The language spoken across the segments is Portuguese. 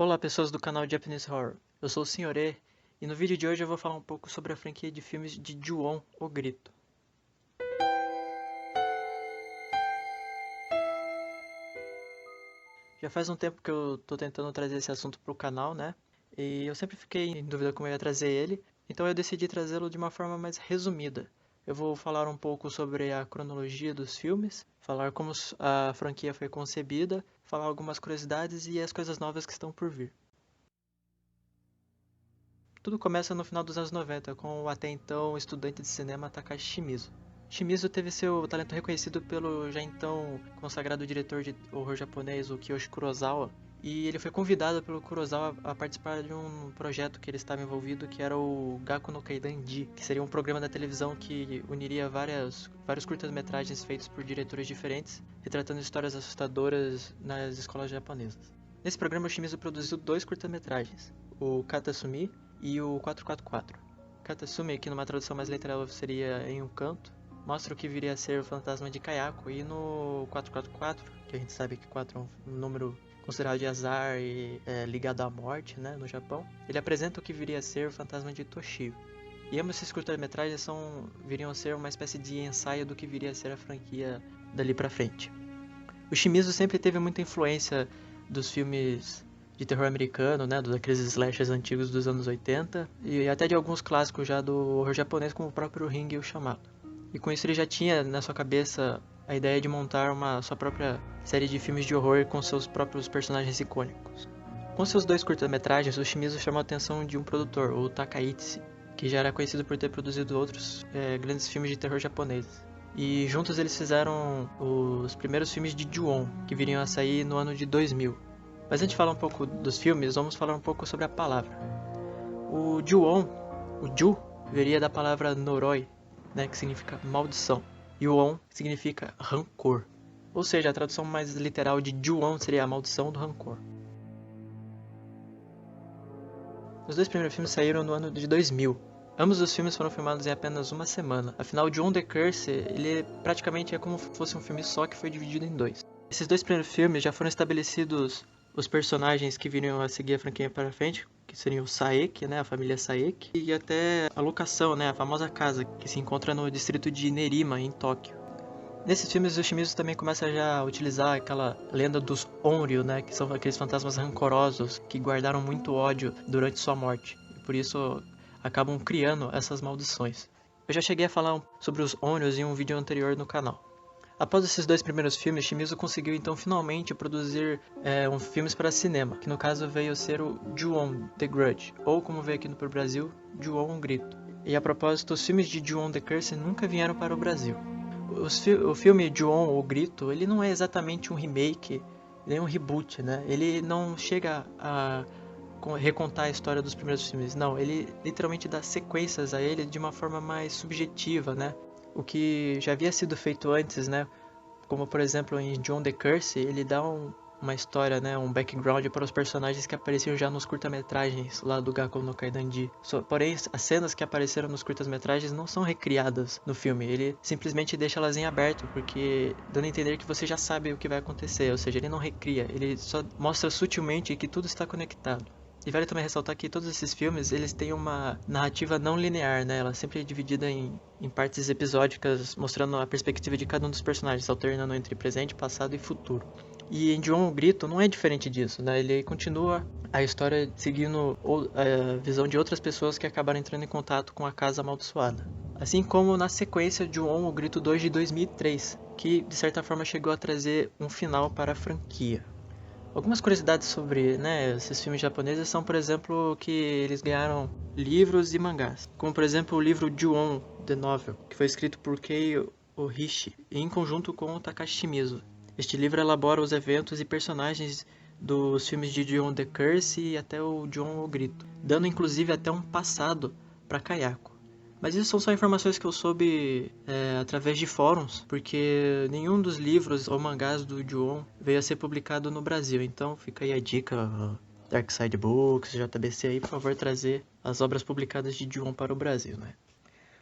Olá pessoas do canal Japanese Horror, eu sou o Sr. E e no vídeo de hoje eu vou falar um pouco sobre a franquia de filmes de Ju-On, o Grito. Já faz um tempo que eu tô tentando trazer esse assunto pro canal, né? E eu sempre fiquei em dúvida como eu ia trazer ele, então eu decidi trazê-lo de uma forma mais resumida. Eu vou falar um pouco sobre a cronologia dos filmes, falar como a franquia foi concebida, falar algumas curiosidades e as coisas novas que estão por vir. Tudo começa no final dos anos 90, com o até então estudante de cinema Takashi Shimizu. Shimizu teve seu talento reconhecido pelo já então consagrado diretor de horror japonês, o Kiyoshi Kurosawa, e ele foi convidado pelo Kurosawa a participar de um projeto que ele estava envolvido, que era o Gaku no Kaidan-ji, que seria um programa da televisão que uniria vários curtas-metragens feitos por diretores diferentes, retratando histórias assustadoras nas escolas japonesas. Nesse programa, o Shimizu produziu dois curtas-metragens, o Katasumi e o 444. Katasumi, que numa tradução mais literal seria Em um Canto, mostra o que viria a ser o fantasma de Kayako, e no 444, que a gente sabe que 4 é um número considerado de azar e ligado à morte, né, no Japão, ele apresenta o que viria a ser o fantasma de Toshio. E ambos esses curtas-metragens viriam a ser uma espécie de ensaio do que viria a ser a franquia dali pra frente. O Shimizu sempre teve muita influência dos filmes de terror americano, né, daqueles slashers antigos dos anos 80, e até de alguns clássicos já do horror japonês, como o próprio Ring e o Chamado. E com isso ele já tinha na sua cabeça a ideia de montar sua própria série de filmes de horror com seus próprios personagens icônicos. Com seus dois curta-metragens, o Shimizu chamou a atenção de um produtor, o Takaichi, que já era conhecido por ter produzido outros grandes filmes de terror japoneses. E juntos eles fizeram os primeiros filmes de Ju-On, que viriam a sair no ano de 2000. Mas antes de falar um pouco dos filmes, vamos falar um pouco sobre a palavra. O Ju-On, o Ju, viria da palavra Noroi, né, que significa maldição. E o On significa rancor. Ou seja, a tradução mais literal de Ju-On seria a maldição do rancor. Os dois primeiros filmes saíram no ano de 2000. Ambos os filmes foram filmados em apenas uma semana. Afinal, Ju-On the Curse, ele praticamente é como se fosse um filme só que foi dividido em dois. Esses dois primeiros filmes já foram estabelecidos os personagens que viriam a seguir a franquia para frente, que seriam o Saeki, né, a família Saeki, e até a locação, né, a famosa casa que se encontra no distrito de Nerima, em Tóquio. Nesses filmes, o Shimizu também começa já a utilizar aquela lenda dos Onryo, né, que são aqueles fantasmas rancorosos que guardaram muito ódio durante sua morte. E por isso acabam criando essas maldições. Eu já cheguei a falar sobre os Onryos em um vídeo anterior no canal. Após esses dois primeiros filmes, Shimizu conseguiu então finalmente produzir filmes para cinema, que no caso veio a ser o Ju-On The Grudge, ou como veio aqui no Brasil, Ju-On o Grito. E a propósito, os filmes de Ju-On The Curse nunca vieram para o Brasil. O filme Ju-On o Grito, ele não é exatamente um remake, nem um reboot, né? Ele não chega a recontar a história dos primeiros filmes, não. Ele literalmente dá sequências a ele de uma forma mais subjetiva, né? O que já havia sido feito antes, né? Como por exemplo em Ju-On the Curse, ele dá uma história, né, um background para os personagens que apareciam já nos curta-metragens lá do Gaku no Kaidan-ji. Porém, as cenas que apareceram nos curta-metragens não são recriadas no filme, ele simplesmente deixa elas em aberto, porque dando a entender que você já sabe o que vai acontecer, ou seja, ele não recria, ele só mostra sutilmente que tudo está conectado. E vale também ressaltar que todos esses filmes, eles têm uma narrativa não linear, né? Ela sempre é dividida em partes episódicas, mostrando a perspectiva de cada um dos personagens, alternando entre presente, passado e futuro. E em Ju-On o Grito não é diferente disso, né? Ele continua a história seguindo a visão de outras pessoas que acabaram entrando em contato com a Casa Amaldiçoada. Assim como na sequência de Ju-On o Grito 2 de 2003, que de certa forma chegou a trazer um final para a franquia. Algumas curiosidades sobre, né, esses filmes japoneses são, por exemplo, que eles ganharam livros e mangás. Como, por exemplo, o livro Ju-On, The Novel, que foi escrito por Kei Ohishi, em conjunto com o Takashi Shimizu. Este livro elabora os eventos e personagens dos filmes de Ju-On the Curse e até o Ju-On o Grito, dando inclusive até um passado para Kayako. Mas isso são só informações que eu soube através de fóruns, porque nenhum dos livros ou mangás do Ju-On veio a ser publicado no Brasil. Então fica aí a dica, Dark Side Books, JBC aí, por favor, trazer as obras publicadas de Ju-On para o Brasil, né?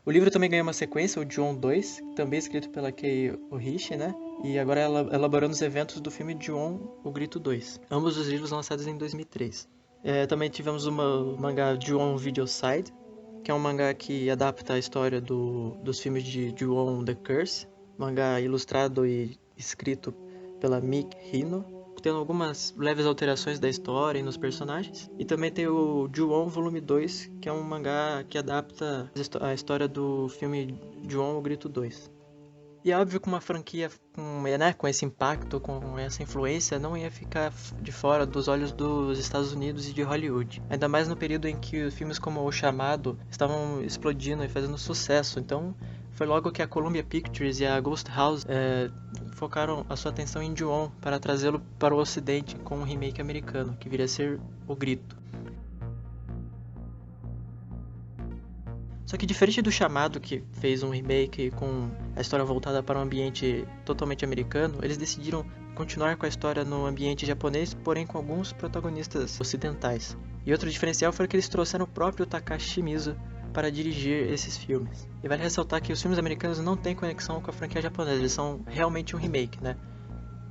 O livro também ganhou uma sequência, o Ju-On 2, também escrito pela Kei Ohishi, né? e agora elaborando os eventos do filme Ju-On, O Grito 2. Ambos os livros lançados em 2003. Também tivemos o mangá Ju-On Videoside, que é um mangá que adapta a história dos filmes de Ju-On The Curse, mangá ilustrado e escrito pela Mick Hino, tendo algumas leves alterações da história e nos personagens. E também tem o Ju-On Volume 2, que é um mangá que adapta a história do filme Ju-On O Grito 2. E é óbvio que uma franquia com esse impacto, com essa influência, não ia ficar de fora dos olhos dos Estados Unidos e de Hollywood. Ainda mais no período em que filmes como O Chamado estavam explodindo e fazendo sucesso. Então, foi logo que a Columbia Pictures e a Ghost House focaram a sua atenção em Ju-On para trazê-lo para o ocidente com um remake americano, que viria a ser O Grito. Só que diferente do Chamado, que fez um remake com a história voltada para um ambiente totalmente americano, eles decidiram continuar com a história no ambiente japonês, porém com alguns protagonistas ocidentais. E outro diferencial foi que eles trouxeram o próprio Takashi Shimizu para dirigir esses filmes. E vale ressaltar que os filmes americanos não têm conexão com a franquia japonesa, eles são realmente um remake, né?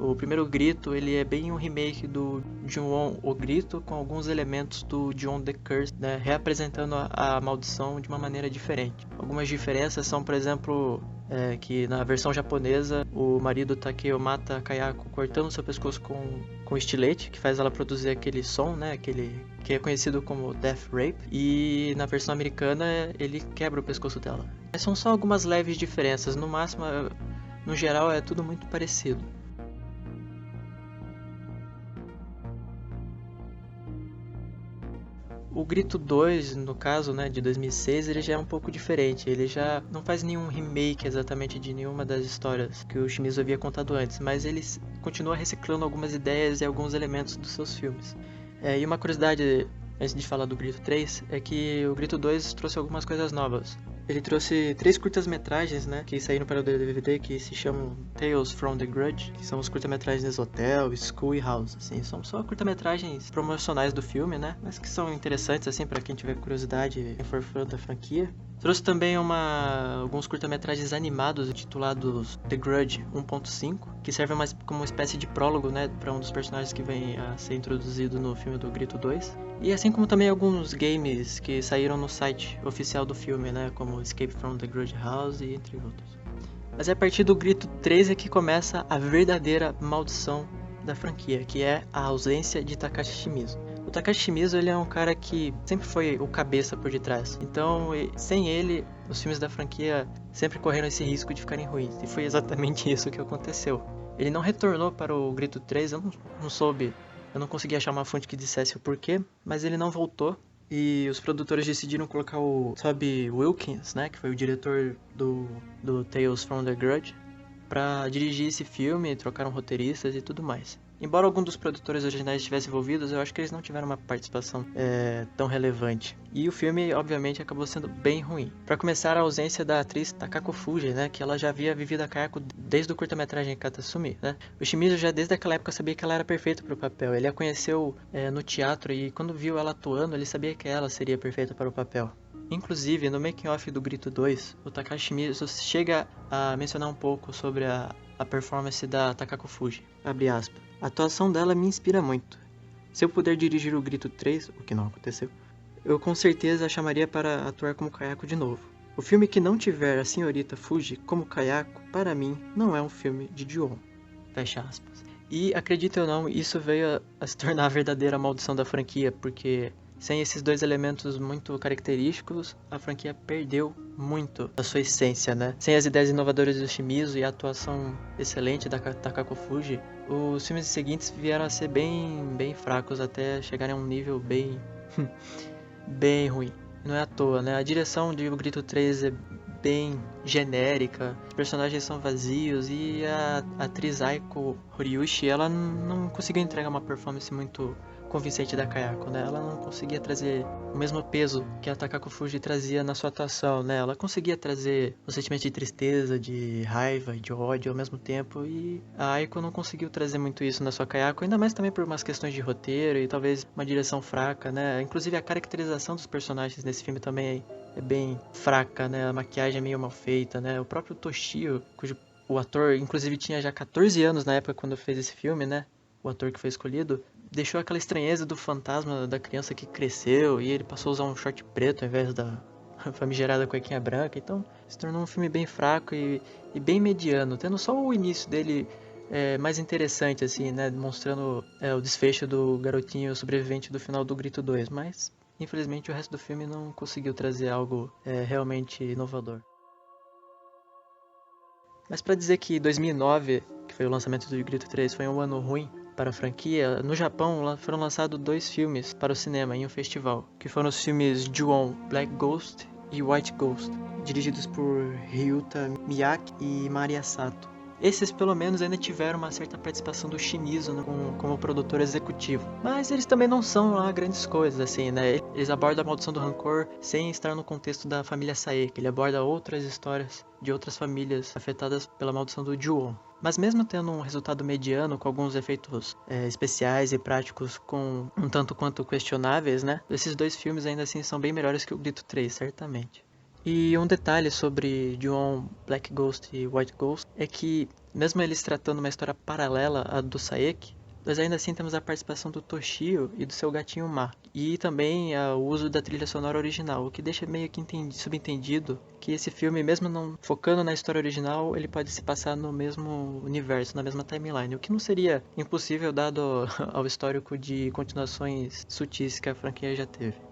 O primeiro Grito, ele é bem um remake do Ju-On O Grito, com alguns elementos do Ju-On The Curse, né, reapresentando a maldição de uma maneira diferente. Algumas diferenças são, por exemplo, que na versão japonesa, o marido Takeo mata a Kayako cortando seu pescoço com estilete, que faz ela produzir aquele som, né, que é conhecido como Death Rape, e na versão americana ele quebra o pescoço dela. Mas são só algumas leves diferenças, no máximo, no geral é tudo muito parecido. O Grito 2, no caso, né, de 2006, ele já é um pouco diferente. Ele já não faz nenhum remake exatamente de nenhuma das histórias que o Shimizu havia contado antes, mas ele continua reciclando algumas ideias e alguns elementos dos seus filmes. E uma curiosidade, antes de falar do Grito 3, é que o Grito 2 trouxe algumas coisas novas. Ele trouxe 3 curtas-metragens, né, que saíram para o DVD, que se chamam Tales from the Grudge, que são os curta-metragens Hotel, School e House, assim, são só curta-metragens promocionais do filme, né, mas que são interessantes, assim, para quem tiver curiosidade e for fã da franquia. Trouxe também alguns curta-metragens animados intitulados The Grudge 1.5, que servem mais como uma espécie de prólogo, né, para um dos personagens que vem a ser introduzido no filme do Grito 2. E assim como também alguns games que saíram no site oficial do filme, né, como Escape from the Grudge House e entre outros. Mas é a partir do Grito 3 é que começa a verdadeira maldição da franquia, que é a ausência de Takashi Shimizu. O Takashi Shimizu, ele é um cara que sempre foi o cabeça por detrás. Então, sem ele, os filmes da franquia sempre correram esse risco de ficarem ruins. E foi exatamente isso que aconteceu. Ele não retornou para o Grito 3, eu não soube, eu não consegui achar uma fonte que dissesse o porquê, mas ele não voltou. E os produtores decidiram colocar o Toby Wilkins, né, que foi o diretor do Tales from the Grudge, para dirigir esse filme, trocaram roteiristas e tudo mais. Embora algum dos produtores originais estivesse envolvidos, eu acho que eles não tiveram uma participação tão relevante. E o filme, obviamente, acabou sendo bem ruim. Para começar, a ausência da atriz Takako Fuji, né, que ela já havia vivido a Kayako desde o curta-metragem Katasumi, né? O Shimizu já desde aquela época sabia que ela era perfeita para o papel. Ele a conheceu no teatro e quando viu ela atuando, ele sabia que ela seria perfeita para o papel. Inclusive, no making-off do Grito 2, o Takashi Shimizu chega a mencionar um pouco sobre a performance da Takako Fuji. Abre aspas. A atuação dela me inspira muito. Se eu puder dirigir o Grito 3, o que não aconteceu, eu com certeza a chamaria para atuar como Kayako de novo. O filme que não tiver a senhorita Fuji como Kayako, para mim, não é um filme de Ju-On. Fecha aspas. E, acredite ou não, isso veio a se tornar a verdadeira maldição da franquia, porque sem esses dois elementos muito característicos, a franquia perdeu muito a sua essência, né? Sem as ideias inovadoras do Shimizu e a atuação excelente da Takako Fuji, os filmes seguintes vieram a ser bem fracos, até chegarem a um nível bem ruim. Não é à toa, né? A direção de O Grito 3 é bem genérica, os personagens são vazios e a atriz Aiko Horiyushi, ela não conseguiu entregar uma performance muito convincente da Kayako, né? Ela não conseguia trazer o mesmo peso que a Takako Fuji trazia na sua atuação, né? Ela conseguia trazer um sentimento de tristeza, de raiva e de ódio ao mesmo tempo, e a Aiko não conseguiu trazer muito isso na sua Kayako, ainda mais também por umas questões de roteiro e talvez uma direção fraca, né? Inclusive a caracterização dos personagens nesse filme também é bem fraca, né? A maquiagem é meio mal feita, né? O próprio Toshio, cujo O ator, inclusive, tinha já 14 anos na época quando fez esse filme, né? O ator que foi escolhido. Deixou aquela estranheza do fantasma da criança que cresceu e ele passou a usar um short preto ao invés da famigerada cuequinha branca. Então, se tornou um filme bem fraco e bem mediano, tendo só o início dele mais interessante, assim, né? Mostrando o desfecho do garotinho sobrevivente do final do Grito 2. Mas, infelizmente, o resto do filme não conseguiu trazer algo realmente inovador. Mas para dizer que 2009, que foi o lançamento do Grito 3, foi um ano ruim para a franquia, no Japão foram lançados 2 filmes para o cinema em um festival, que foram os filmes Ju-On, Black Ghost e White Ghost, dirigidos por Ryuta Miyake e Maria Sato. Esses, pelo menos, ainda tiveram uma certa participação do Shimizu, né, como produtor executivo. Mas eles também não são lá grandes coisas, assim, né? Eles abordam a maldição do rancor sem estar no contexto da família Saeki. Ele aborda outras histórias de outras famílias afetadas pela maldição do Ju-On. Mas mesmo tendo um resultado mediano, com alguns efeitos especiais e práticos com um tanto quanto questionáveis, né? Esses 2 filmes ainda assim são bem melhores que o Grito 3, certamente. E um detalhe sobre Ju-On, Black Ghost e White Ghost é que, mesmo eles tratando uma história paralela à do Saeki, nós ainda assim temos a participação do Toshio e do seu gatinho Ma. E também o uso da trilha sonora original, o que deixa meio que subentendido que esse filme, mesmo não focando na história original, ele pode se passar no mesmo universo, na mesma timeline, o que não seria impossível dado ao histórico de continuações sutis que a franquia já teve.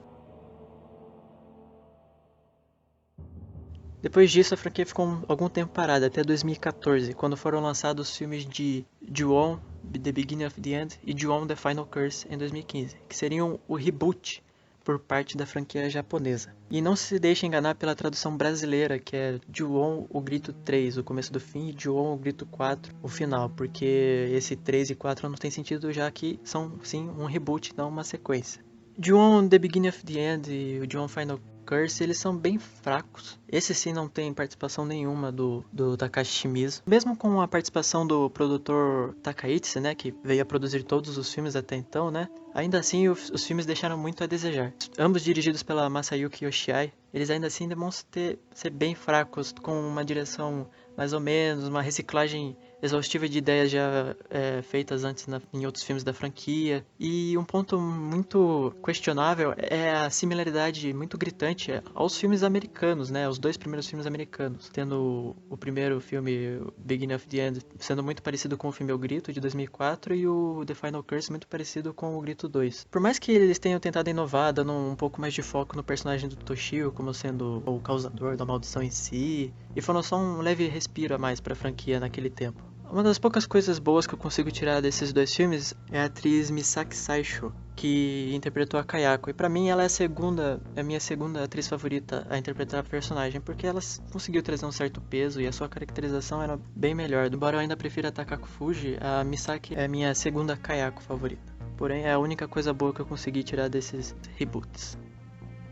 Depois disso, a franquia ficou algum tempo parada, até 2014, quando foram lançados os filmes de Ju-On, The Beginning of the End e Ju-On, The Final Curse, em 2015, que seriam o reboot por parte da franquia japonesa. E não se deixe enganar pela tradução brasileira, que é Ju-On, o Grito 3, o começo do fim, e Ju-On, o Grito 4, o final, porque esse 3 e 4 não tem sentido, já que são, sim, um reboot, não uma sequência. Ju-On, The Beginning of the End e o Ju-On Final Curse, eles são bem fracos. Esse sim não tem participação nenhuma do Takashi Shimizu. Mesmo com a participação do produtor Takaichi, né, que veio a produzir todos os filmes até então, né, ainda assim os filmes deixaram muito a desejar. Ambos dirigidos pela Masayuki Yoshiai, eles ainda assim demonstram ser bem fracos, com uma direção mais ou menos, uma reciclagem exaustiva de ideias já feitas antes em outros filmes da franquia. E um ponto muito questionável é a similaridade muito gritante aos filmes americanos, né? Os 2 primeiros filmes americanos. Tendo o primeiro filme, Beginning of the End, sendo muito parecido com o filme O Grito, de 2004, e o The Final Curse muito parecido com o Grito 2. Por mais que eles tenham tentado inovar, dando um pouco mais de foco no personagem do Toshio, como sendo o causador da maldição em si, e foram só um leve respiro a mais para a franquia naquele tempo. Uma das poucas coisas boas que eu consigo tirar desses 2 filmes é a atriz Misaki Saisho, que interpretou a Kayako. E pra mim ela é a minha segunda atriz favorita a interpretar a personagem, porque ela conseguiu trazer um certo peso e a sua caracterização era bem melhor. Embora eu ainda prefira a Takako Fuji, a Misaki é a minha segunda Kayako favorita. Porém é a única coisa boa que eu consegui tirar desses reboots.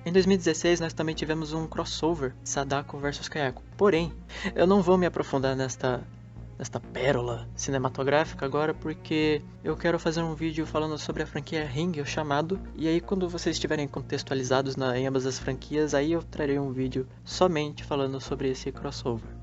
Em 2016 nós também tivemos um crossover, Sadako vs Kayako. Porém, eu não vou me aprofundar nesta pérola cinematográfica agora, porque eu quero fazer um vídeo falando sobre a franquia Ring, o chamado, e aí quando vocês estiverem contextualizados em ambas as franquias, aí eu trarei um vídeo somente falando sobre esse crossover.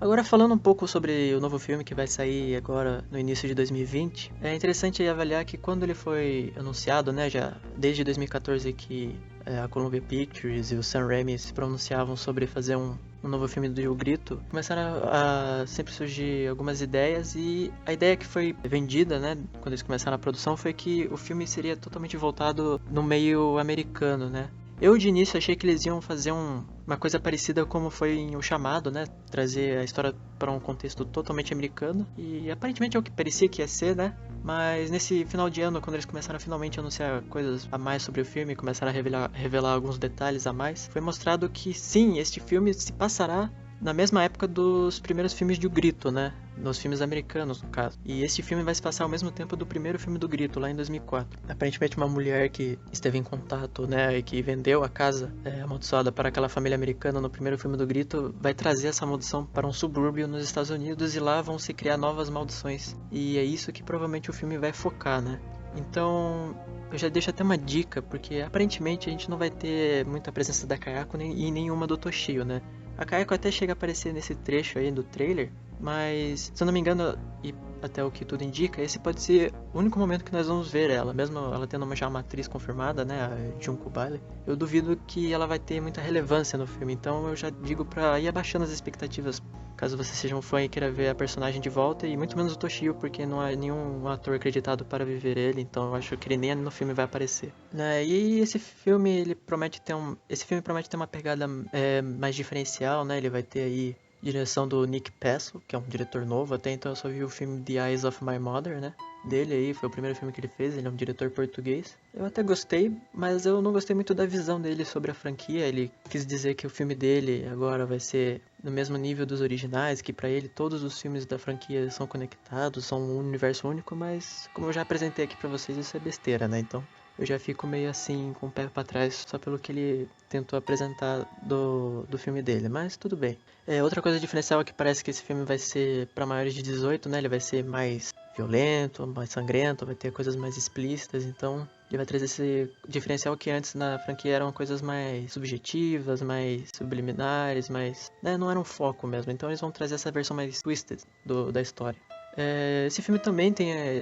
Agora falando um pouco sobre o novo filme que vai sair agora no início de 2020, é interessante avaliar que quando ele foi anunciado, né, já desde 2014 que a Columbia Pictures e o Sam Raimi se pronunciavam sobre fazer um novo filme do O Grito, começaram a sempre surgir algumas ideias, e a ideia que foi vendida, né, quando eles começaram a produção, foi que o filme seria totalmente voltado no meio americano, né. Eu de início achei que eles iam fazer uma coisa parecida como foi em O Chamado, né? Trazer a história para um contexto totalmente americano. E aparentemente é o que parecia que ia ser, né? Mas nesse final de ano, quando eles começaram a finalmente anunciar coisas a mais sobre o filme, começaram a revelar alguns detalhes a mais, foi mostrado que sim, este filme se passará na mesma época dos primeiros filmes de O Grito, né? Nos filmes americanos, no caso. E esse filme vai se passar ao mesmo tempo do primeiro filme do Grito, lá em 2004. Aparentemente uma mulher que esteve em contato, né, e que vendeu a casa amaldiçoada para aquela família americana no primeiro filme do Grito, vai trazer essa maldição para um subúrbio nos Estados Unidos, e lá vão se criar novas maldições. E é isso que provavelmente o filme vai focar, né? Então, eu já deixo até uma dica, porque aparentemente a gente não vai ter muita presença da Kayako e nenhuma do Toshio, né? A Kayako até chega a aparecer nesse trecho aí do trailer, mas se eu não me engano, e até o que tudo indica, esse pode ser o único momento que nós vamos ver ela, mesmo ela tendo já uma atriz confirmada, né, a Junko Bailey. Eu duvido que ela vai ter muita relevância no filme, então eu já digo pra ir abaixando as expectativas, caso você seja um fã e queira ver a personagem de volta, e muito menos o Toshio, porque não há nenhum ator acreditado para viver ele, então eu acho que ele nem no filme vai aparecer. Né, e esse filme, esse filme promete ter uma pegada mais diferencial, né, ele vai ter aí direção do Nick Pesso, que é um diretor novo, até então eu só vi o filme The Eyes of My Mother, né? Dele aí, foi o primeiro filme que ele fez, ele é um diretor português. Eu até gostei, mas eu não gostei muito da visão dele sobre a franquia. Ele quis dizer que o filme dele agora vai ser no mesmo nível dos originais, que pra ele todos os filmes da franquia são conectados, são um universo único, mas como eu já apresentei aqui pra vocês, isso é besteira, né? Então eu já fico meio assim, com o pé pra trás, só pelo que ele tentou apresentar do filme dele, mas tudo bem. Outra coisa diferencial é que parece que esse filme vai ser pra maiores de 18, né? Ele vai ser mais violento, mais sangrento, vai ter coisas mais explícitas, então ele vai trazer esse diferencial que antes na franquia eram coisas mais subjetivas, mais subliminares, mais... né? Não era um foco mesmo, então eles vão trazer essa versão mais twisted da história. Esse filme também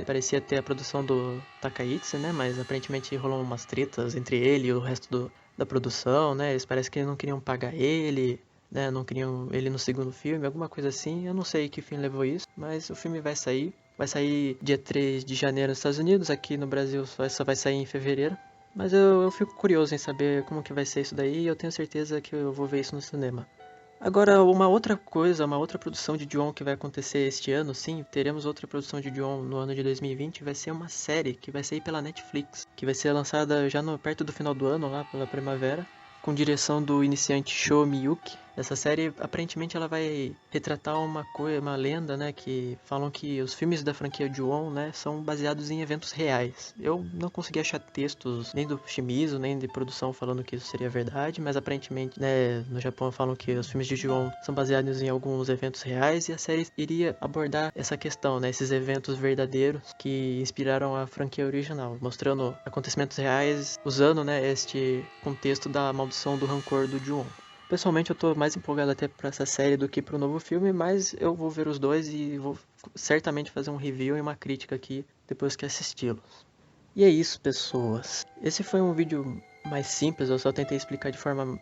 parecia ter a produção do Takaichi, né? Mas aparentemente rolou umas tretas entre ele e o resto da produção, né? Eles parecem que não queriam pagar ele, né? Não queriam ele no segundo filme, alguma coisa assim. Eu não sei que fim levou isso, mas o filme vai sair. Vai sair dia 3 de janeiro nos Estados Unidos, aqui no Brasil só vai sair em fevereiro. Mas eu fico curioso em saber como que vai ser isso daí e eu tenho certeza que eu vou ver isso no cinema. Agora, uma outra coisa, uma outra produção de Ju-On que vai acontecer este ano, sim, teremos outra produção de Ju-On no ano de 2020, vai ser uma série que vai sair pela Netflix, que vai ser lançada já perto do final do ano, lá pela primavera, com direção do iniciante Sho Miyuki. Essa série, aparentemente, ela vai retratar uma lenda, né, que falam que os filmes da franquia Ju-On, né, são baseados em eventos reais. Eu não consegui achar textos nem do Shimizu, nem de produção falando que isso seria verdade, mas aparentemente, né, no Japão falam que os filmes de Ju-On são baseados em alguns eventos reais e a série iria abordar essa questão, né, esses eventos verdadeiros que inspiraram a franquia original, mostrando acontecimentos reais, usando, né, este contexto da maldição do rancor do Ju-On. Pessoalmente eu tô mais empolgado até pra essa série do que pro novo filme, mas eu vou ver os dois e vou certamente fazer um review e uma crítica aqui depois que assisti-los. E é isso, pessoas. Esse foi um vídeo mais simples, eu só tentei explicar de forma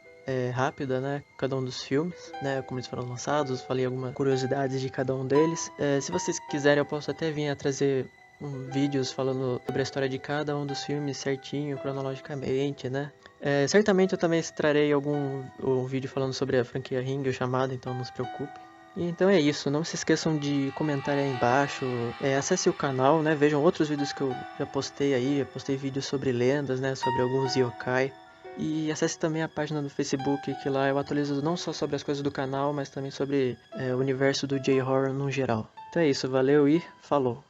rápida, né, cada um dos filmes, né, como eles foram lançados, falei algumas curiosidades de cada um deles. Se vocês quiserem eu posso até vir a trazer vídeos falando sobre a história de cada um dos filmes certinho, cronologicamente, né. Certamente eu também trarei um vídeo falando sobre a franquia Ring, o chamado, então não se preocupe. E então é isso, não se esqueçam de comentar aí embaixo, acesse o canal, né, vejam outros vídeos que eu já postei aí, eu postei vídeos sobre lendas, né, sobre alguns yokai. E acesse também a página do Facebook, que lá eu atualizo não só sobre as coisas do canal, mas também sobre o universo do J-Horror no geral. Então é isso, valeu e falou!